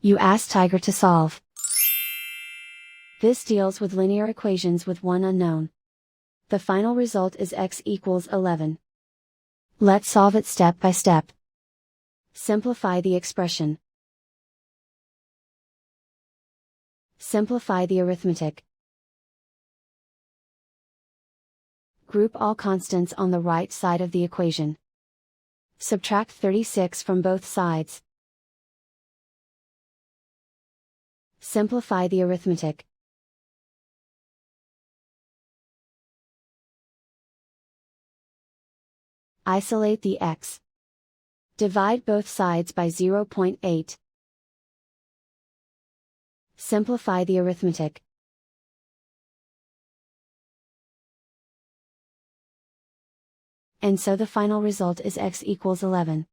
You ask Tiger to solve. This deals with linear equations with one unknown. The final result is x equals 11. Let's solve it step by step. Simplify the expression. Simplify the arithmetic. Group all constants on the right side of the equation. Subtract 36 from both sides. Simplify the arithmetic. Isolate the x. Divide both sides by 0.8. Simplify the arithmetic. And so the final result is x equals 11.